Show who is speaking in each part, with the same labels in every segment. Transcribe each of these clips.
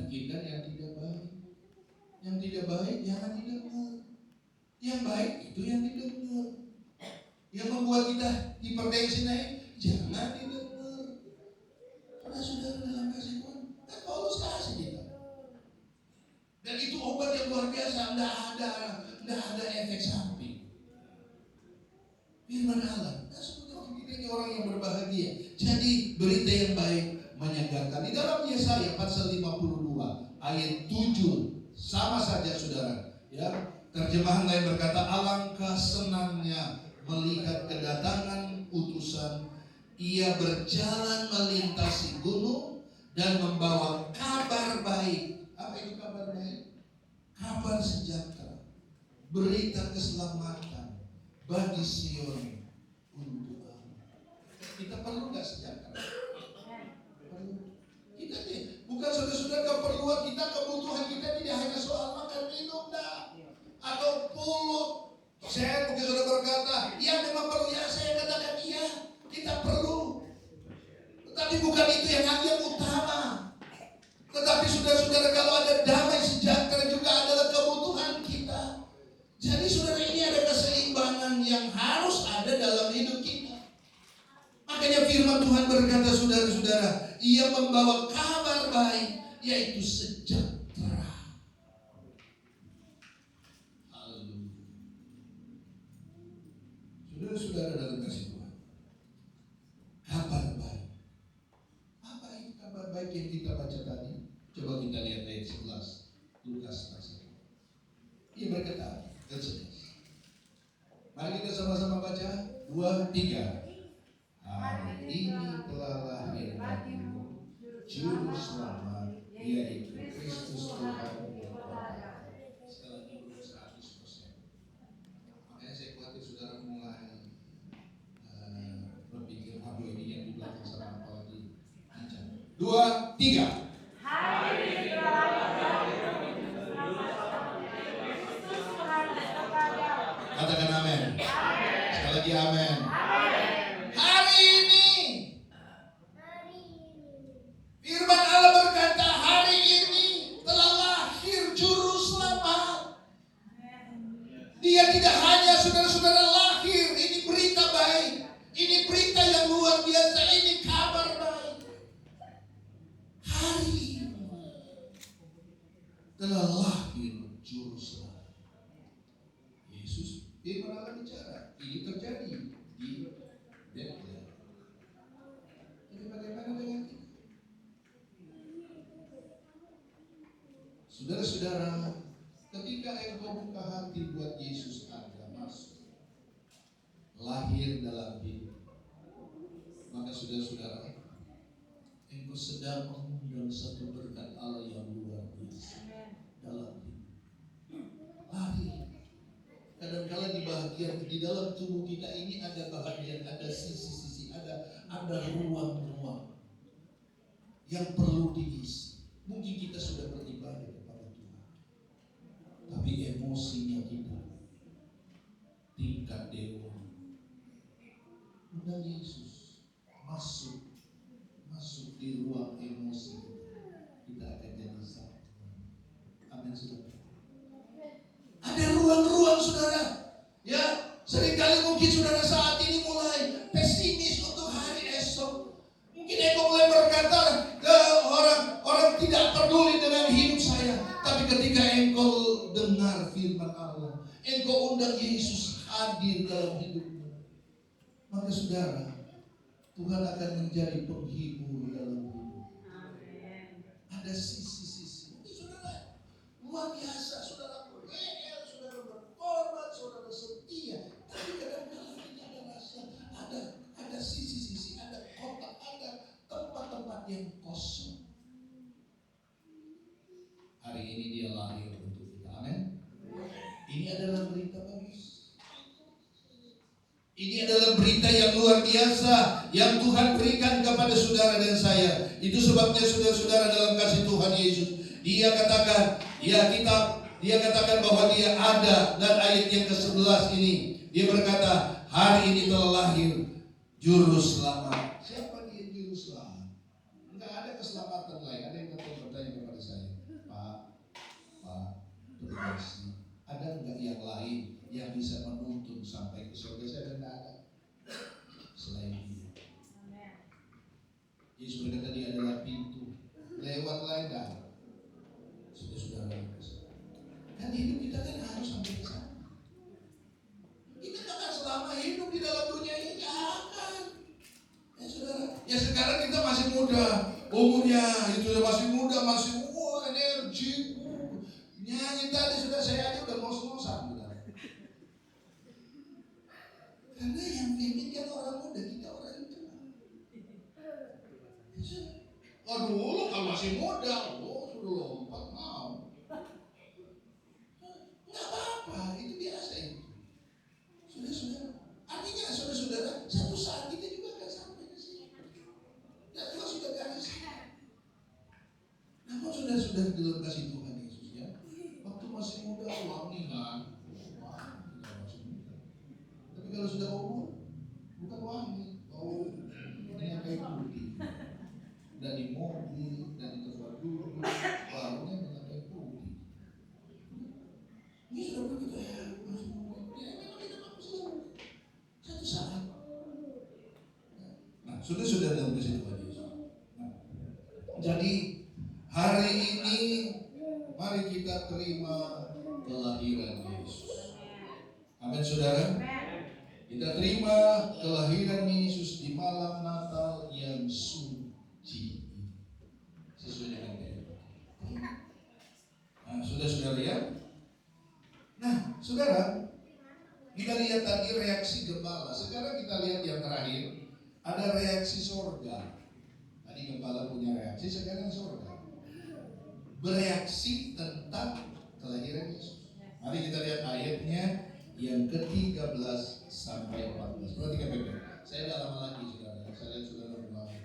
Speaker 1: memikirkan yang tidak baik. Yang tidak baik jangan didengar. Yang baik itu yang didengar. Yang membuat kita hipertensi naik jangan didengar. Karena saudara dalam kasih Tuhan, kan Paulus kasih kita. Dan itu obat yang luar biasa, tidak ada efek samping. Firman Allah, nah, sebenarnya kita ini orang yang berbahagia. Jadi berita yang baik menyegarkan. Di dalam Yesaya pasal 52 ayat 7 sama saja saudara. Ya, terjemahan lain berkata, alangkah senangnya melihat kedatangan utusan. Ia berjalan melintasi gunung dan membawa kabar baik. Apa itu kabar baik? Kabar sejahtera, berita keselamatan bagi Sion untuk Allah. Kita perlu nggak sejahtera? Perlu. Kita nih, bukan saudara-saudara keperluan kita, kebutuhan kita tidak hanya soal makan minum dah, atau pulut. Saya mungkin sudah berkata, ya memang perlu, ya saya katakan iya, kita perlu. Tetapi bukan itu yang utama. Tetapi saudara-saudara, kalau ada damai sejahtera juga adalah kebutuhan kita. Jadi saudara, ini ada keseimbangan yang harus ada dalam hidup kita. Makanya firman Tuhan berkata saudara-saudara, ia membawa kabar baik, yaitu sejahtera. Haleluya. Saudara-saudara dalam kasih Tuhan, kabar baik. Apa itu kabar baik yang kita baca tadi? Coba kita lihat ayat 11 Lukas pasal. Ia berkata ayat 11. Mari kita sama-sama baca 2, 3. Hari ini telah lahir bagimu Juru Selamat, yaitu Kristus Tuhan yang berkata. Sekali lagi 100%. Makanya saya khawatir saudara mulai berpikir, aduh ini yang di belakang sama apa lagi. 2, 3. Katakan amin. Sekali lagi amin. Hari ini firman Allah berkata, hari ini telah lahir Juru Selamat. Dia tidak hanya saudara-saudara lahir, ini berita baik, ini berita yang luar biasa, ini kabar baik. Hari ini telah lahir Juru Selamat. Yesus, firman Allah bicara, ini terjadi di Bethlehem. Jadi bagaimana dengan kita? Saudara-saudara, ketika engkau buka hati buat Yesus ada masuk, lahir dalam hidup, maka saudara-saudara, engkau sedang mengundang satu berkat Allah yang luar biasa dalam hidup. Lahir. Kadang-kala di bahagian di dalam tubuh kita ini ada bahagian, ada sisi-sisi, ada ruang-ruang yang perlu diisi. Mungkin kita sudah beribadah kepada Tuhan, tapi emosinya kita tingkat dewa. Undang Yesus masuk di ruang emosi kita akan jadi satu. Amin saudara. Ada ruang-ruang saudara. Ya, seringkali mungkin saudara saat ini mulai pesimis untuk hari esok. Mungkin engkau mulai berkata ke orang tidak peduli dengan hidup saya. Tapi ketika engkau dengar firman Allah, engkau undang Yesus hadir dalam hidupmu, maka saudara, Tuhan akan menjadi penghibur dalam hidup. Ada sisi-sisi. Ini saudara luar biasa, saudara berreel, saudara berkorban, saudara setia. Tapi kadang-kadang kita ada rasa, ada sisi-sisi, ada kotak, ada tempat-tempat yang kosong. Hari ini dia lahir untuk kita. Amin. Ini adalah berita bagus. Ini adalah berita yang luar biasa yang Tuhan berikan kepada saudara dan saya. Itu sebabnya saudara-saudara dalam kasih Tuhan Yesus, Dia katakan, Dia katakan bahwa Dia ada. Dan ayat yang ke-11 ini, Dia berkata, hari ini telah lahir Juru Selamat. Siapa dia Juru Selamat? Enggak ada keselamatan lain. Ada yang bertanya kepada saya, Yesus berkata dia adalah pintu. Lewatlah dan sudah kan hidup kita kan harus sampai ke sana. Kita akan selama hidup di dalam dunia ini akan. Ya saudara, ya sekarang kita masih muda, umurnya itu masih muda, masih energi. Nyanyi tadi sudah saya aja udah ngos-ngosan. Karena yang pimpin kan orang muda, kita orang tua. Aduh, kalau masih muda, sudah lompat mau. Nggak apa-apa, itu biasa itu. Saudara-saudara, artinya saudara-saudara, satu saat kita juga akan sampai ke sini. Dan Tuhan sudah garis. Namun saudara-saudara dalam kasih Tuhan Yesus ya, waktu masih muda wangi kan, masih muda. Tapi kalau sudah umur, bukan wangi, ini kayak putih. Dan di mobil, dan di tempat duduk, barunya dengan kayak putih. Ini sudah begitu ya, masih muda. Ya memang kita masih satu saat. Nah, sudah dalam kasih Tuhan Yesus. Nah, jadi hari ini mari kita terima kelahiran Yesus. Amin saudara. Kita terima kelahiran Yesus di malam Natal yang suci. Sesuai dengan tema. Nah, saudara lihat. Nah, saudara, kita lihat tadi reaksi gembala. Sekarang kita lihat yang terakhir, ada reaksi sorga. Tadi gembala punya reaksi, sekarang sorga bereaksi tentang kelahiran Yesus. Mari kita lihat ayatnya yang ke-13 sampai 14. Perhatikan baik-baik. Saya tidak lama lagi saudara. Saya lihat saudara mulai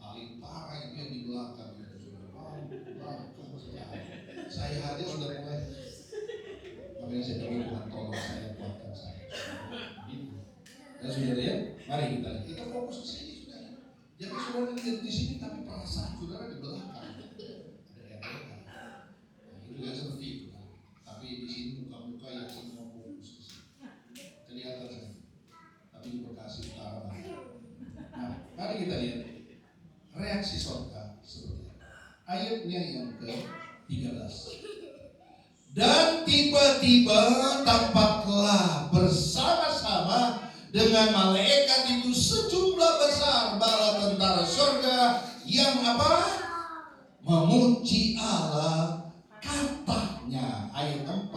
Speaker 1: paling parah itu yang di belakang itu saudara. Saya aja sudah mulai. Makanya saya bilang Tuhan tolong saya, kuatkan saya. Gitu. Dan saudara ya, mari kita lihat. Kita fokus ke sini saudara. Jangan saudara lihat di sini tapi perasaan saudara di belakang. Itu kan seperti itu kan. Tapi di sini muka-muka yang semua fokus ke sini. Kelihatan saja. Tapi di Bekasi Utara. Nah, mari kita lihat reaksi sorga seperti apa. Ayatnya yang ke-13. Dan tiba-tiba tampaklah bersama-sama dengan malaikat itu sejumlah besar bala tentara sorga yang apa? Memuji Allah katanya. Ayat 14.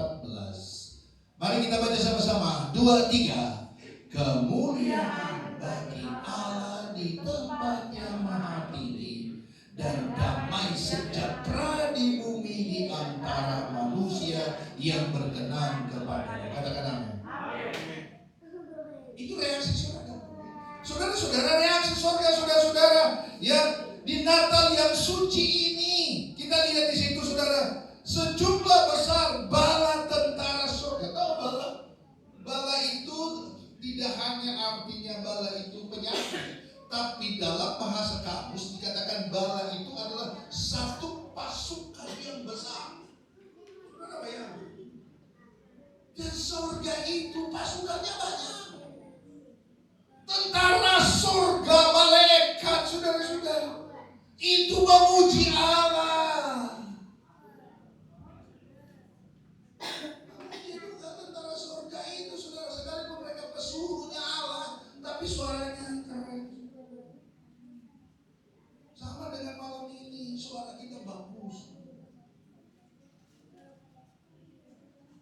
Speaker 1: Mari kita baca sama-sama. 2, 3. Kemuliaan bagi Allah di tempatnya maha tinggi dan damai sejahtera di bumi di antara manusia yang berkenan kepadanya. Katakan amin. Itu reaksi surga. Saudara-saudara, reaksi surga, saudara-saudara, yang di Natal yang suci ini kita lihat di situ saudara, sejumlah besar bala tentara surga. Tahu bala? Bala itu tidak hanya artinya bala itu penyakit, tapi dalam bahasa kamus dikatakan bala itu adalah satu pasukan yang besar. Saudara bayangkan. Dan surga itu pasukannya banyak. Tentara surga, malaikat, saudara-saudara, itu memuji Allah. Itu tentara surga itu, saudara, sekalipun mereka pesuruhnya Allah, tapi suaranya keren. Sama dengan malam ini, suara kita bagus.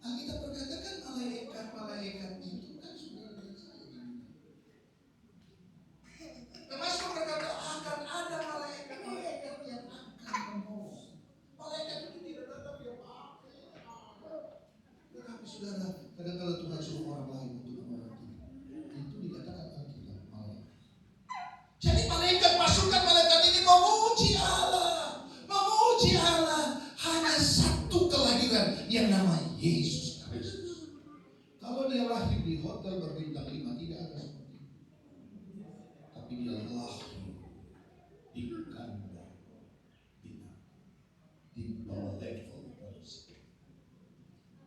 Speaker 1: Alkitab berkata kan malaikat itu kan saudara biasa. Termasuk berkata akan ada malaikat yang akan menolong. Malaikat itu tidak datang dia pakai. Tetapi saudara, kadang-kadang Tuhan suruh orang lain untuk mengerti. Itu dikatakan Alkitab malaikat. Jadi malaikat, pasukan malaikat ini memuji Allah. Memuji Allah. Hanya satu kelahiran yang namanya Yesus Kristus. Kalau dia lahir di hotel berbintang 5 tidak ada seperti itu. Tapi dia lahir di kandang binatang, di bawah level manusia.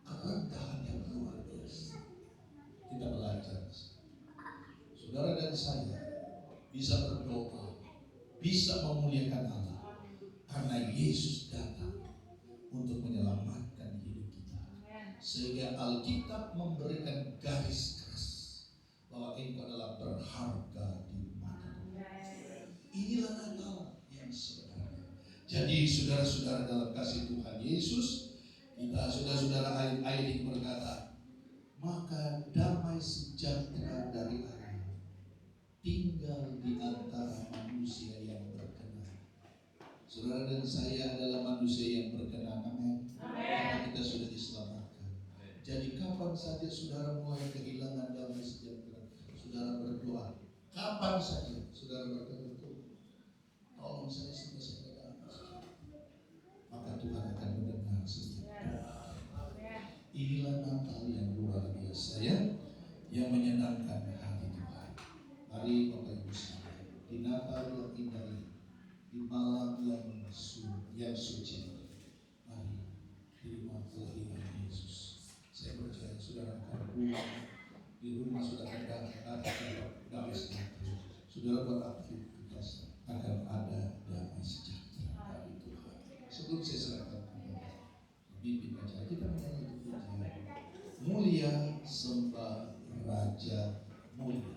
Speaker 1: Kerendahan yang luar biasa. Kita belajar. Saudara dan saya bisa berdoa, bisa memuliakan Allah. Karena Yesus datang untuk menyelamatkan hidup kita. Sehingga Alkitab memberikan garis keras bahwa engkau adalah berharga di mata Tuhan. Inilah Natal yang sebenarnya. Jadi saudara-saudara dalam kasih Tuhan Yesus, kita saudara-saudara ayat ini berkata, maka damai sejahtera dari Allah tinggal di antara manusia yang berkenan. Saudara dan saya adalah manusia yang berkenan, amin. Karena kita sudah diselamatkan. Jadi kapan saja saudara mulai kehilangan damai sejahtera, saudara berdoa. Kapan saja saudara berkata, tolong saya sampai saya damai sejahtera. Maka Tuhan akan mendengar setiap doa. Inilah Natal yang luar biasa ya, yang menyenangkan hati Tuhan. Mari Bapak Ibu sekalian, di Natal yang indah ini, di malam yang suci, mari terima kelahiran Yesus. Saya percaya saudara akan pulang di rumah, saudara akan damai sejahtera. Saudara beraktivitas akan ada damai sejahtera dari Tuhan. Sebelum saya serahkan kepada pemimpin acara, kita menyanyi pujian Mulia Sembah Raja Mulia.